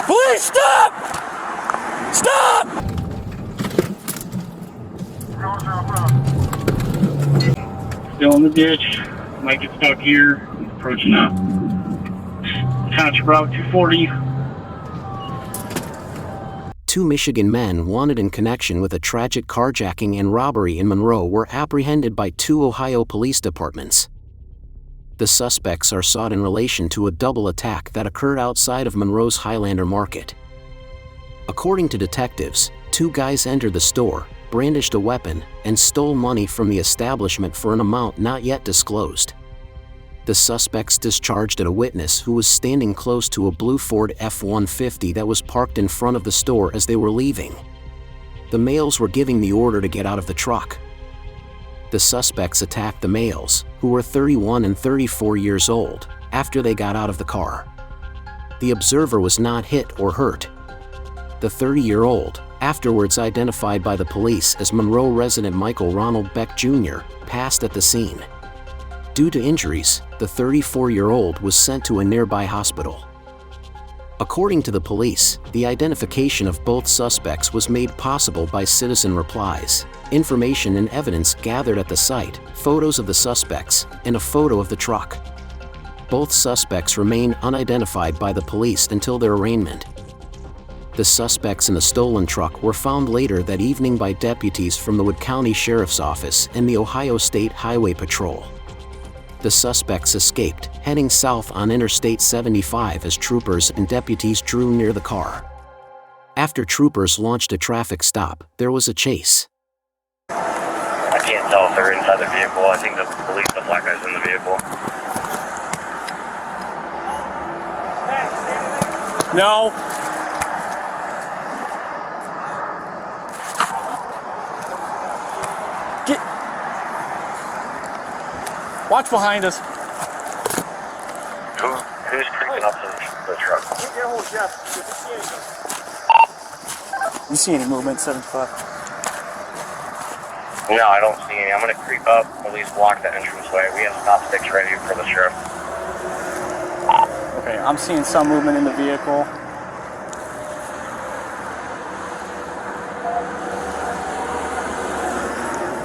Police, stop! Stop! Still in the ditch. Might get stuck here. Approaching up. Township Route 240. Two Michigan men wanted in connection with a tragic carjacking and robbery in Monroe were apprehended by two Ohio police departments. The suspects are sought in relation to a double attack that occurred outside of Monroe's Highlander Market. According to detectives, two guys entered the store, brandished a weapon, and stole money from the establishment for an amount not yet disclosed. The suspects discharged at a witness who was standing close to a blue Ford F-150 that was parked in front of the store as they were leaving. The males were giving the order to get out of the truck. The suspects attacked the males, who were 31 and 34 years old, after they got out of the car. The observer was not hit or hurt. The 30-year-old, afterwards identified by the police as Monroe resident Michael Ronald Beck Jr., passed at the scene. Due to injuries, the 34-year-old was sent to a nearby hospital. According to the police, the identification of both suspects was made possible by citizen replies, information and evidence gathered at the site, photos of the suspects, and a photo of the truck. Both suspects remain unidentified by the police until their arraignment. The suspects in the stolen truck were found later that evening by deputies from the Wood County Sheriff's Office and the Ohio State Highway Patrol. The suspects escaped, heading south on Interstate 75 as troopers and deputies drew near the car. After troopers launched a traffic stop, there was a chase. I can't tell if they're inside the vehicle. I think the black guy's in the vehicle. No. Watch behind us. Who's creeping up to the truck? You see any movement, 75? No, I don't see any. I'm going to creep up, at least block the entranceway. We have stop sticks ready for the sheriff. Okay, I'm seeing some movement in the vehicle.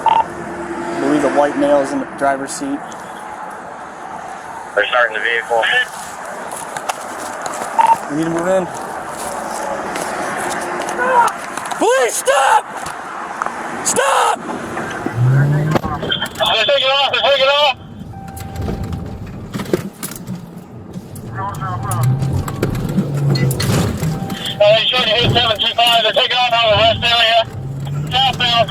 I believe the white male is in the driver's seat. They're starting the vehicle. We need to move in. Police, stop! Stop! They're taking off, they're taking off! They showed you 8725, they're taking off out of the west area. Southbound.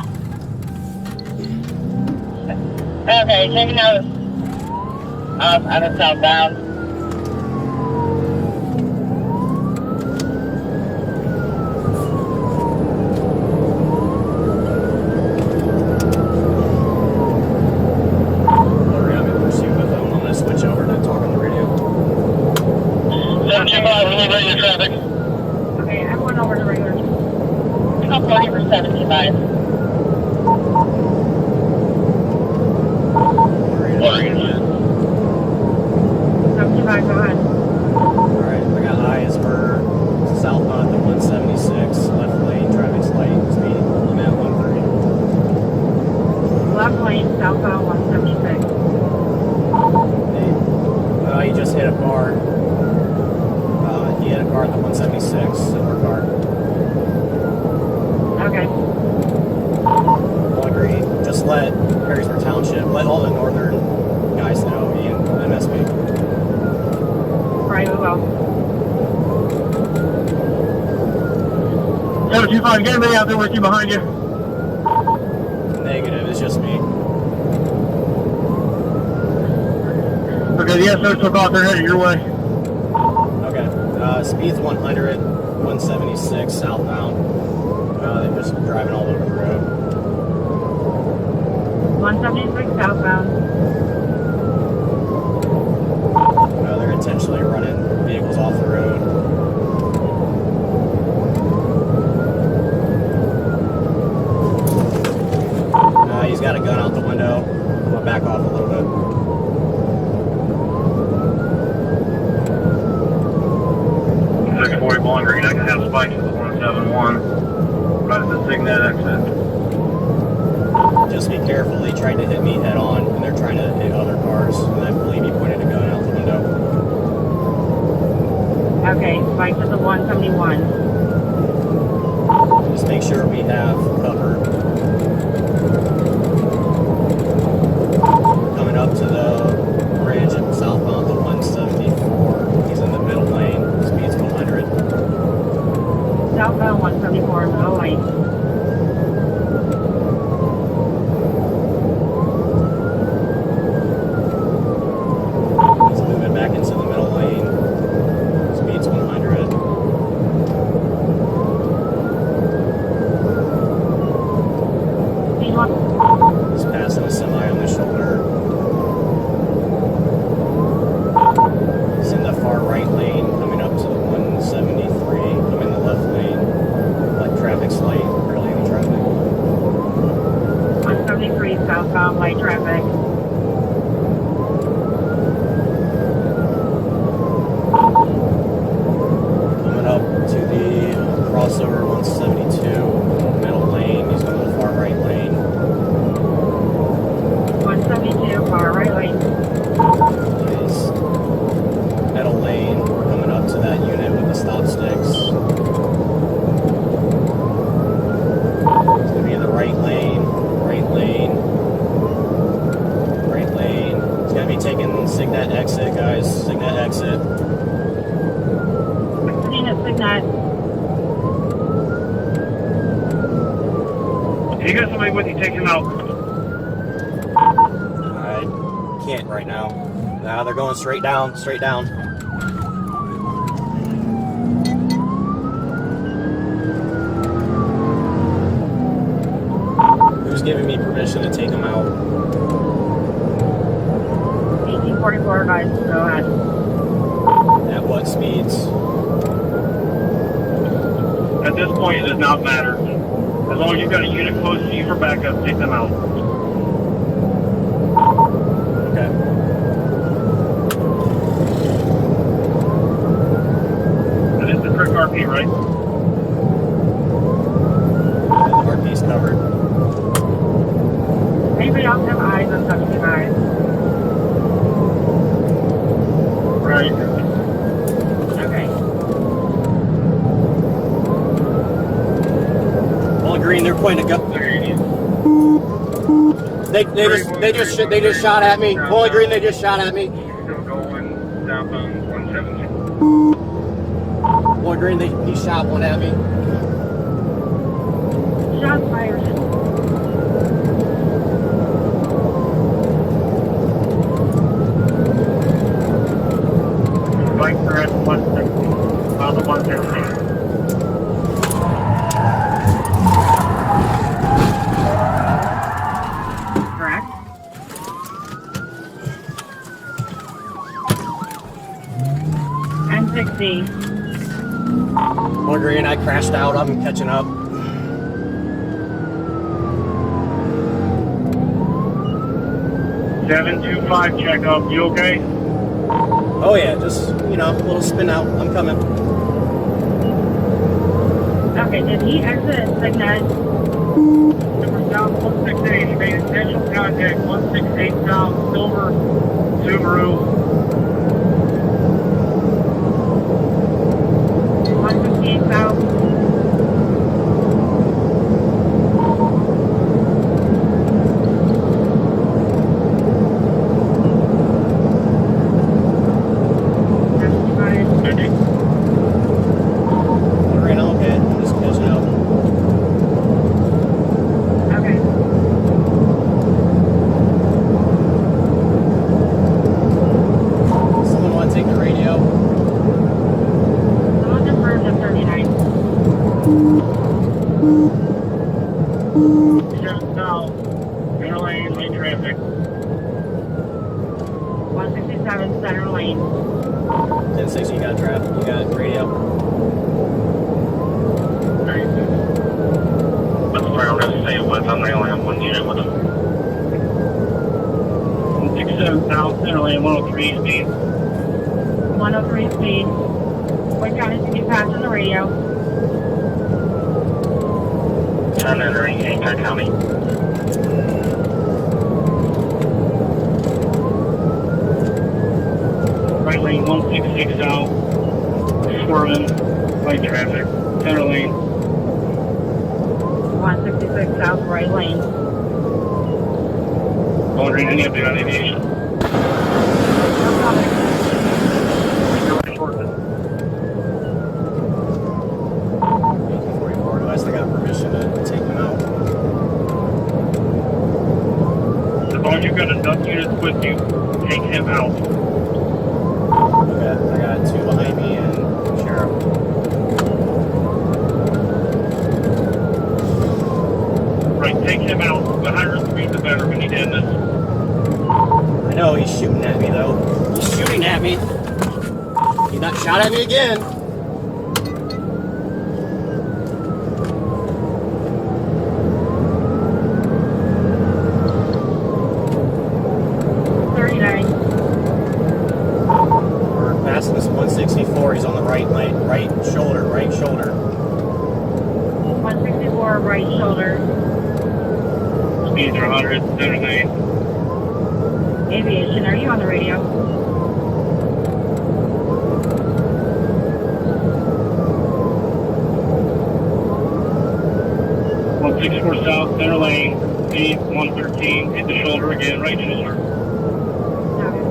Okay, taking out of southbound. Okay, I'm going over to regular. I'm 40 for 75. What are you doing? 75, go ahead. Alright, I got eyes for southbound at 176, left lane, traffic's light, speed limit at 130. Left lane, southbound 176. He just hit a car. He hit a car at the 176, silver car. Okay. I'll agree. Just let Perrysburg Township, let all the northern guys know, and MSB. Right, we will. 725, get anybody out there working behind you? Negative, it's just me. Okay, the SO took off, they're headed your way. Okay, speed's 100, 176 southbound. They're just driving all over the road. 176 southbound. They're intentionally running vehicles off the road. He's got a gun out the window. I'm gonna back off a little bit. Bowling Green bike to the 171. Right at the Signet exit. Just be careful. They tried to hit me head on, and they're trying to hit other cars. And I believe he pointed a gun out the window. Okay, bike to the 171. Just make sure we have cover. Coming up to the bridge at southbound the 174. He's in the middle lane. Speed's 100. Southbound 174, middle lane. He's moving back into the middle lane. Speed's 100. Speed 1. He's passing a semi on the shoulder. He's in the far right lane, coming up to the 173. I'm in the left lane. Like traffic's light, barely any traffic. 173, southbound, light traffic. Coming up to the crossover 172, middle lane. He's going to the far right lane. 172, far right lane. His middle lane. We're coming up to that unit with the stop sticks. It's going to be in the right lane, right lane, right lane. It's going to be taking Signet exit, guys. Signet exit. Signet, Signet. You got somebody with you, take him out. I can't right now. Now they're going straight down, straight down. Who's giving me permission to take them out? 1844, guys, go ahead. At what speeds? At this point, it does not matter. As long as you've got a unit close to you for backup, take them out. Okay. That is the correct RP, right? The RP's covered. Anybody else have eyes on such guys? Right. Okay. Bowling Green, they're pointing a gun. They just shot at me. Bowling Green, they just shot at me. Still going southbound 170. Bowling Green, he shot one at me. Shots fired. Bikes are at 160. About the 160. Correct. N60. Bowling Green, I crashed out. I'm catching up. $725 checkup. You okay? Oh yeah, just, a little spin out. I'm coming. Okay, did he exit Signet? South 168. He made intentional contact. 168 South Silver Subaru. 158 south. Right now, okay. I'm just catching up. Okay. Someone want to take the radio? Someone confirmed at 39. 7 South. Center lane, lane traffic. 167 center lane. 10-6, you got traffic. You got radio. That's where I'm going to stay with. I only have one unit with them. 167 South, center lane, 103 speed. 103 speed. What county did you pass on the radio? 10 entering Hancock County. Right lane 166 south, swerving, light traffic, center lane. 166 south, right lane. Wondering any update on aviation? I got permission to take them out. As long as you've got enough units with you, take him out. Okay, I got two behind me and sheriff. Right, take him out. The higher the speed, the better. We need to end this. I know, he's shooting at me though. He's shooting at me. He not shot at me again. We're passing this 164. He's on the right lane, right shoulder. 164 right shoulder. Speeds are 100, center lane. Aviation, are you on the radio? 164 south, center lane. Speed 113, hit the shoulder again, right shoulder. Okay.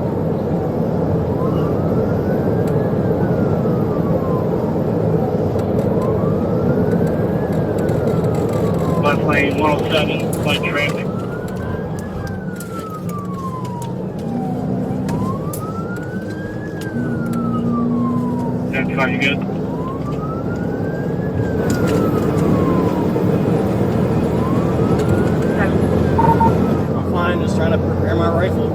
Left lane 107, light traffic. That's fine, you good? I'm fine, just trying to prepare my rifle.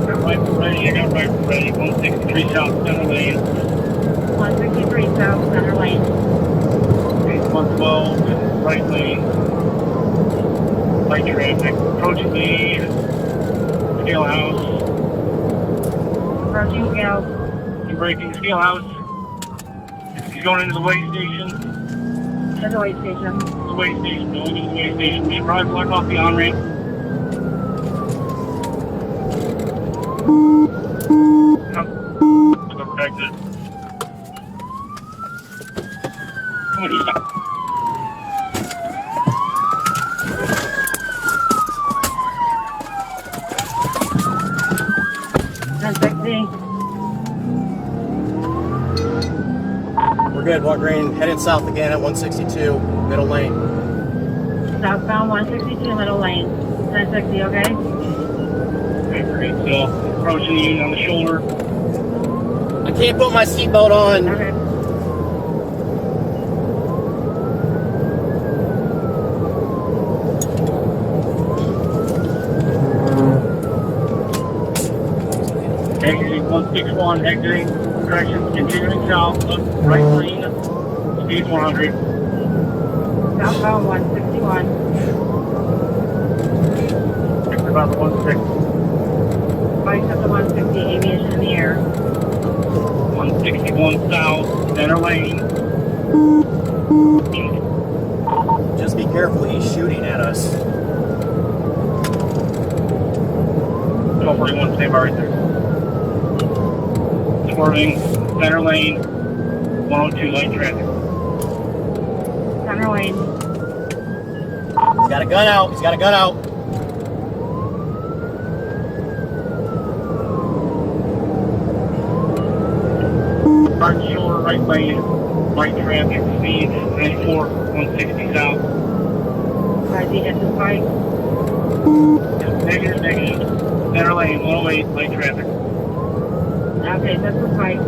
Got rifle ready, I got rifle ready. 163 south, center lane. 163 south, center lane. 112, right lane. Light traffic. Approaching the scale house. Approaching scale. He's braking scale house. He's going into the way station. To the way station. The way station, going into the way station. We should probably block off the on-ramp. Exit. Come on, stop. We're good, Walk Green. Heading south again at 162, middle lane. Southbound 162, middle lane. 1060, okay? Okay, great. So, approaching the unit on the shoulder. I can't put my seatbelt on. Okay. Exiting 161, exiting, correction, continuing south, up, right lane, speed 100. Southbound 161. Exit about the 16. Bikes up to 160, aviation in the air. 161 south, center lane. Just be careful, he's shooting at us. 1241, stay by right there. Swerving, center lane, 102, light traffic. Center lane. He's got a gun out, he's got a gun out. Right shoulder, right lane, light traffic, speed 94, 160 south. Right, the SS bike. Negative, negative. Center lane, 108, light traffic. Okay, that's the bike.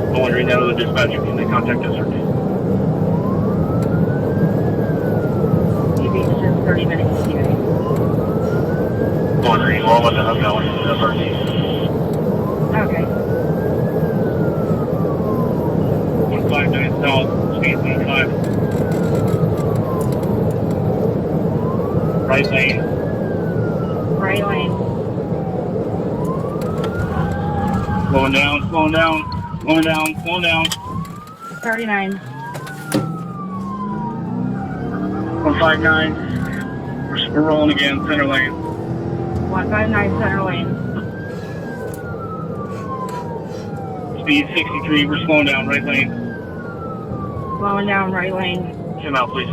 I'm wondering that other dispatcher, can they contact us or Aviation 30 minutes here. wondering, well, what the hell going on? Okay. 159 south, speed 105. Right lane, Right lane. Slowing down, slowing down, slowing down, slowing down. 39. 159. We're rolling again, center lane. 159 center lane. Speed 63, we're slowing down, right lane. Slowing down right lane. Come out, please.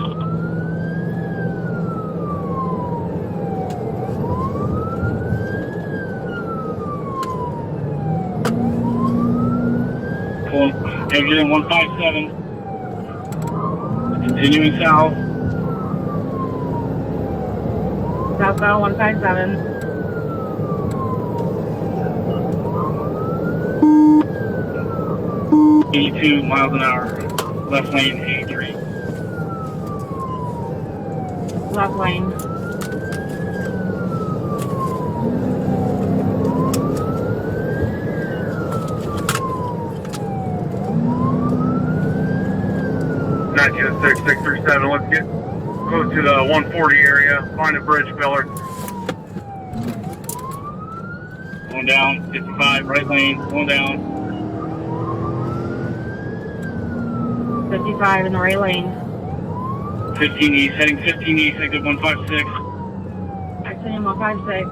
Pulling, exiting 157. Continuing south. Southbound 157. $82 miles an hour. Left lane, 83. Left lane. Six 637. Let's get close to the 140 area. Find a bridge filler. Going down, 55, right lane, going down. 55 in the right lane. 15 east, heading 15 east, exit 156. Exiting 156.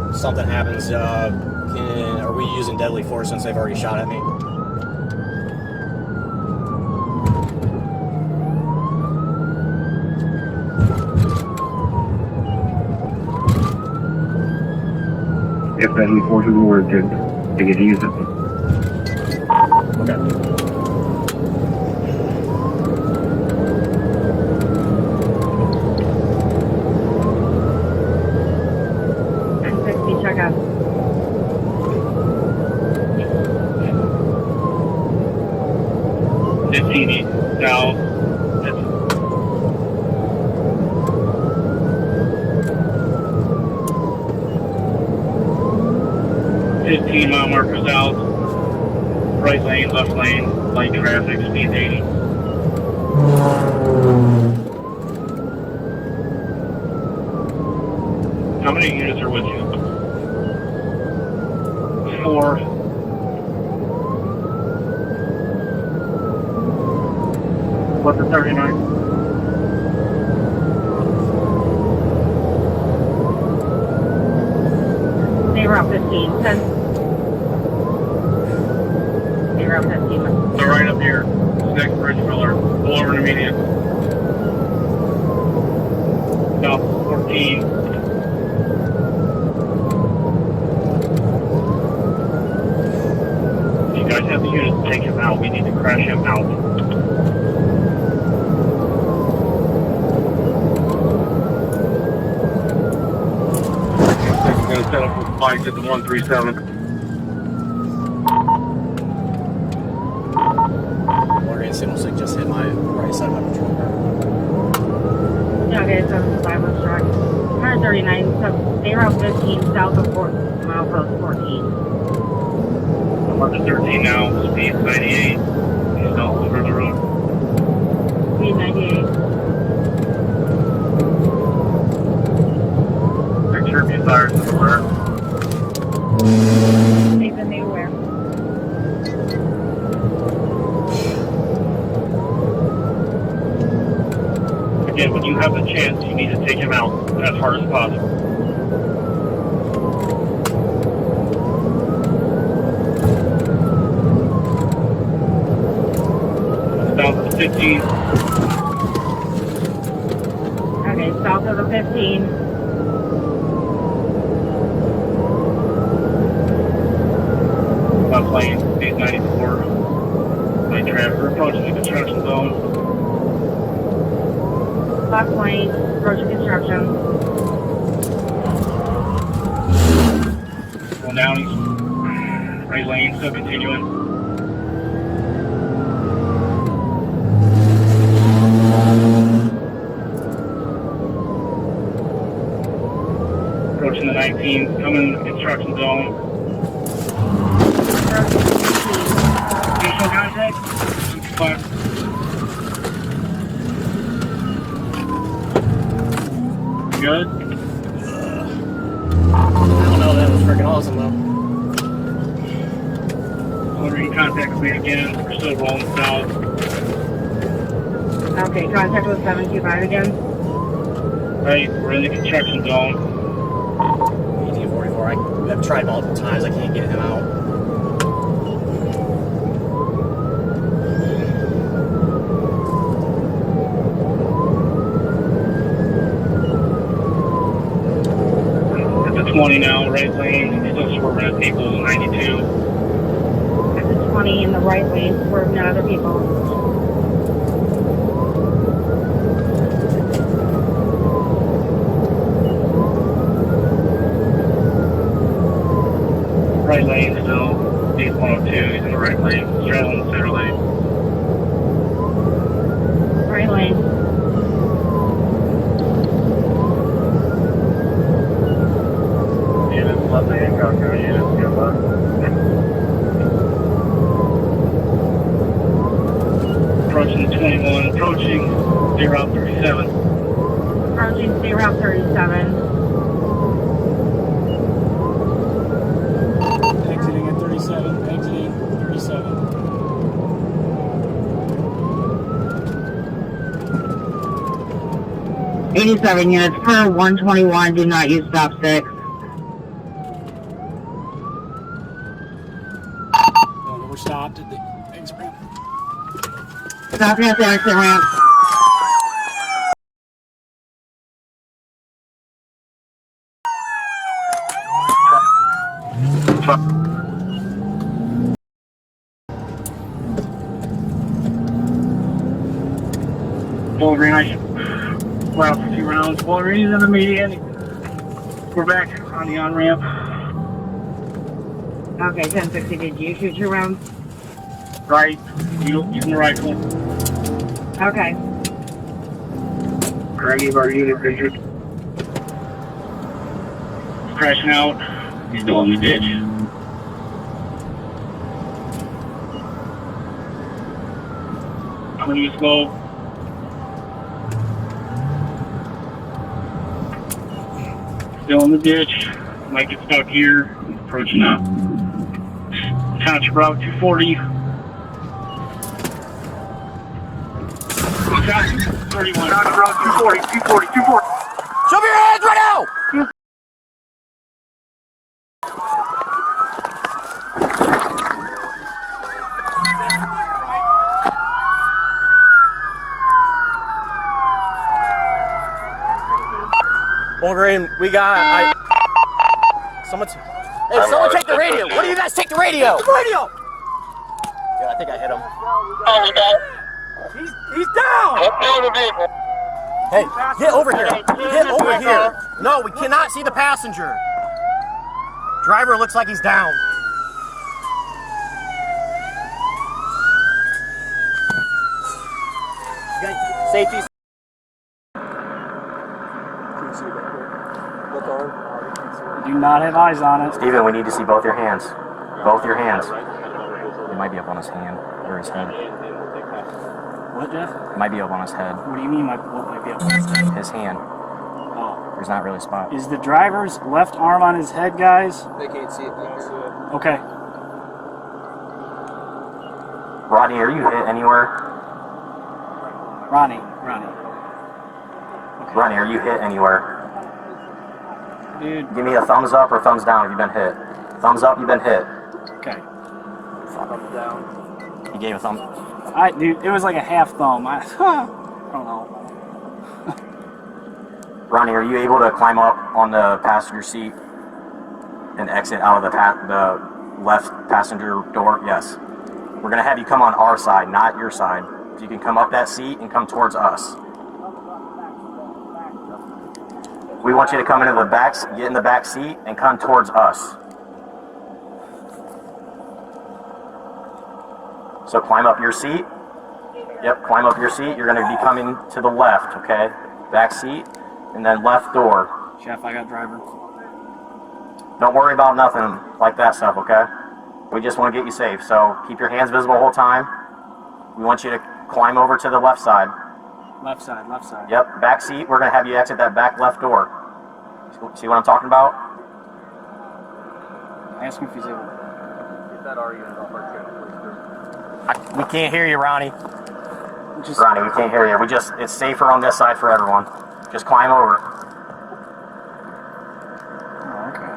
If something happens, are we using deadly force since they've already shot at me? If deadly force is warranted, they get to use it. Okay. Check out. South. 15 mile marker south. Right lane, left lane, light traffic, speed 80. How many units are with you? 4. What's the 39? Stay around 15. 10. Stay around 15. They're right up here. Next bridge filler. Pull over to median. South 14. You guys have the units to take him out. We need to crash him out. We're going to set up with spikes at the 137. Morgan signal 6 just hit my right side of my patrol car. Yeah, okay, 75 was track. 139, so stay around 15 south of milepost 14. I'm up to 13 now, speed 98. He's all over the road. Speed 98. Make sure if fires everywhere. Nathan, they aware. Again, when you have the chance, you need to take him out as hard as possible. South of the 15. Okay, south of the 15. Left lane, speed 94. Light traffic, we're approaching the construction zone. Left lane, approaching construction. Going down east. Right lane, still continuing. Approaching the 19, coming in the construction zone. Visual contact. 1,000 though. Wonder you contact me again. We're still rolling south. Okay, contact with 725 again. Right, we're in the construction zone. 1844. I've tried multiple times. I can't get him out. It's a 20 now, right lane. Still swerving at people. 92. At the 20 in the right lane, swerving at other people. Right lane still. He's 102. He's in the right lane. Straddling the center lane. Right lane. Units, left hand, Congo units, get left. Approaching the 21. Approaching State Route 37. Approaching State Route 37. Exiting at 37. Exiting 37. Eighty-seven units per 121. Do not use stop 6. Oh, we're stopped at the exit ramp. Stopping at the exit ramp. Bowling Green, I should let off a few rounds. Bowling Green's in the median. We're back on the on-ramp. Okay, 1060, did you shoot your rounds? Right, using the rifle. Okay. Any of our units injured? He's crashing out. He's still in the ditch. I'm gonna use slow. Still in the ditch. Might get stuck here. Approaching up. Township Route 240. Township 31. Township Route 240. 240. 240. Show me your hands right now! Green, we got. Someone take the radio. What do you guys take the radio? The radio. Yeah, I think I hit him. He's down. Hey, get over here. Get over here. No, we cannot see the passenger. Driver looks like he's down. Safety. Do not have eyes on it. Steven, we need to see both your hands. Both your hands. It might be up on his hand or his head. What, Jeff? It might be up on his head. What do you mean what might be up on his head? His hand. Oh. There's not really a spot. Is the driver's left arm on his head, guys? They can't see it. Okay. Rodney, are you hit anywhere? Ronnie. Okay. Ronnie, are you hit anywhere? Dude. Give me a thumbs up or thumbs down if you've been hit. Thumbs up, you've been hit. Okay. Thumb up and down. He gave a thumb. Dude, it was like a half thumb. I don't know. Ronnie, are you able to climb up on the passenger seat and exit out of the left passenger door? Yes. We're going to have you come on our side, not your side. So you can come up that seat and come towards us. We want you to come into the back, get in the back seat, and come towards us. So climb up your seat. Yep, climb up your seat. You're going to be coming to the left, okay? Back seat, and then left door. Chef, I got driver. Don't worry about nothing like that stuff, okay? We just want to get you safe. So keep your hands visible the whole time. We want you to climb over to the left side. Left side. Yep, back seat. We're going to have you exit that back left door. See what I'm talking about? Ask him if he's able. Get that argument off our channel, please. We can't hear you, Ronnie. Just, Ronnie, we can't hear you. It's safer on this side for everyone. Just climb over. Oh, okay.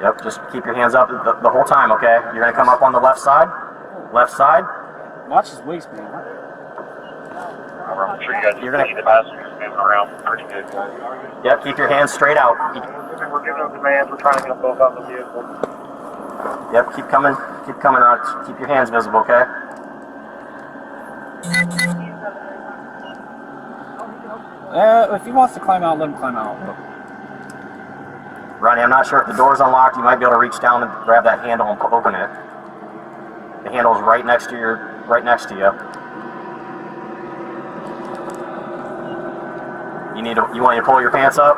Yep, just keep your hands up the whole time, okay? You're gonna come up on the left side. Left side. Watch his waist, man. I'm sure you guys can see the passengers moving around pretty good. Yep, keep your hands straight out. We're giving them commands. We're trying to get them both out of the vehicle. Yep, keep coming, Ron. Keep your hands visible, okay? If he wants to climb out, let him climb out. Ronnie, I'm not sure if the door's unlocked. You might be able to reach down and grab that handle and open it. The handle's right next to you. You want me to pull your pants up?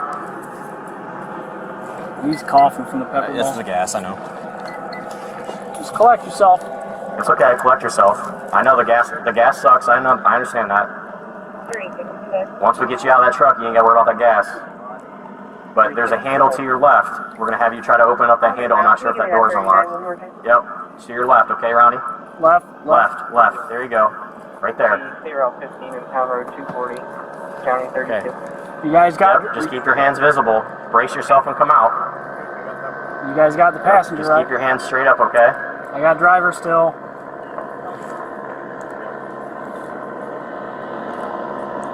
He's coughing from the pepper This is ball. the gas, I know. Just collect yourself. It's okay, collect yourself. I know the gas sucks, I understand that. Once we get you out of that truck, you ain't gotta worry about that gas. But there's a handle to your left. We're gonna have you try to open up that handle. I'm not sure if that door's unlocked. Yep, to your left, okay, Ronnie? Left. There you go. Right there. 015 in Town Road 240, County 32. Okay. You guys got. Yep, just keep your hands visible. Brace yourself and come out. You guys got the passenger, Just right? keep your hands straight up, okay? I got driver still.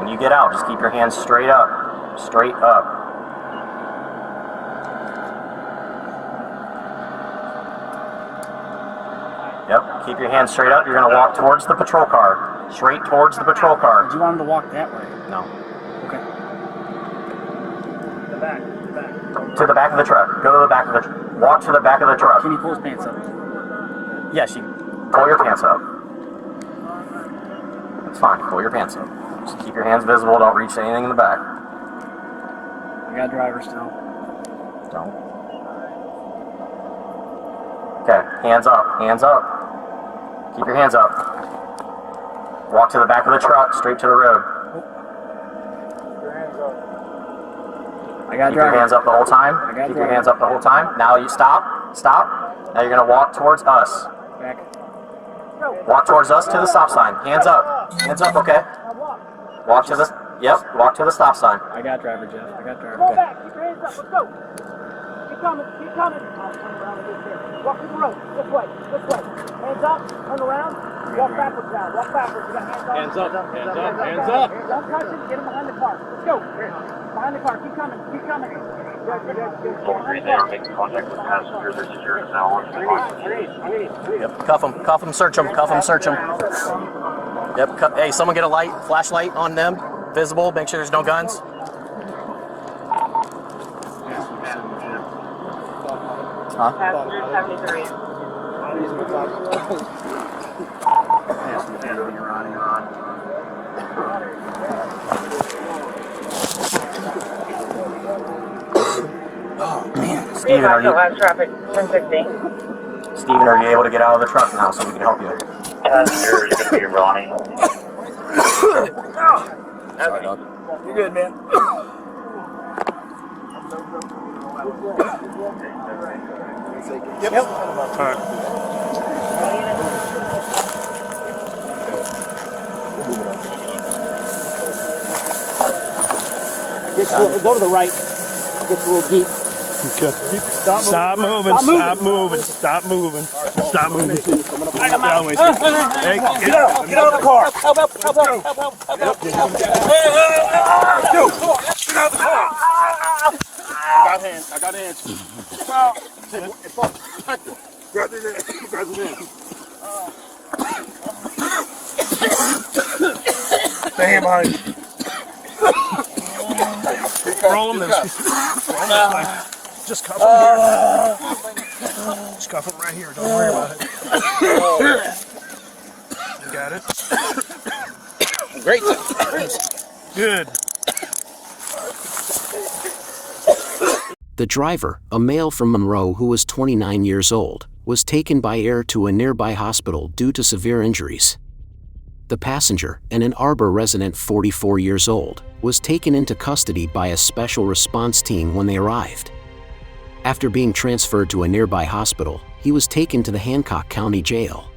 When you get out, just keep your hands straight up. Straight up. Yep, keep your hands straight up. You're going to walk towards the patrol car. Straight towards the patrol car. Did you want him to walk that way? No. Okay. To the back of the truck. Go to the back of the walk to the back of the truck. Can you pull his pants up? Yes, you pull your pants up. That's fine. Pull your pants up. Just keep your hands visible. Don't reach anything in the back. I got driver still. Don't. Okay, hands up. Hands up. Keep your hands up. Walk to the back of the truck, straight to the road. I got Keep your driver. hands up the whole time. I got Keep your driver. hands up the whole time. Now you stop. Stop. Now you're going to walk towards us. Back. Walk towards us to the stop sign. Hands up. Hands up, okay? Walk to the... Yep, walk to the stop sign. I got driver, Jeff. I got driver. Go back. Keep your hands up. Let's go. Keep coming. Keep coming. I'll turn around and get there. Walk to the road. This way. This way. Hands up. Turn around. Walk backwards now. Walk backwards. You got hands up. Hands up. Hands up. Don't touch it. Get him behind the car. Let's go. Behind the car. Keep coming. Keep coming. Good. Behind the car. Making contact with passengers. They're secured now. Yep, cuff them, search them, search them. Yep, hey, someone get a flashlight on them, visible, make sure there's no guns. Huh? Passenger 73. Steven, are you... Traffic 1016. Steven, are you able to get out of the truck now so we can help you? Passenger is going to be Ronnie. Sorry, dog. You're good, man. Yep. All right. Go to the right. Gets a little deep. Okay. Stop moving. Stop moving. Stop moving. Stop moving. Hey, get out of the car. Help. Get out of the car. I got hands. Grab his hand. Stay here behind you. Roll him this. Just cuff him here. Just cuff him right here. Don't worry about it. You got it? Great. Good. The driver, a male from Monroe who was 29 years old, was taken by air to a nearby hospital due to severe injuries. The passenger, an Ann Arbor resident 44 years old, was taken into custody by a special response team when they arrived. After being transferred to a nearby hospital, he was taken to the Hancock County Jail.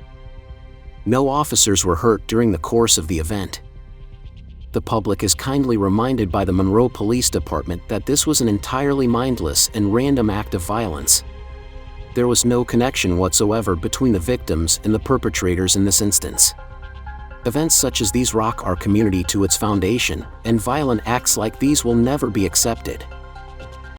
No officers were hurt during the course of the event. The public is kindly reminded by the Monroe Police Department that this was an entirely mindless and random act of violence. There was no connection whatsoever between the victims and the perpetrators in this instance. Events such as these rock our community to its foundation, and violent acts like these will never be accepted.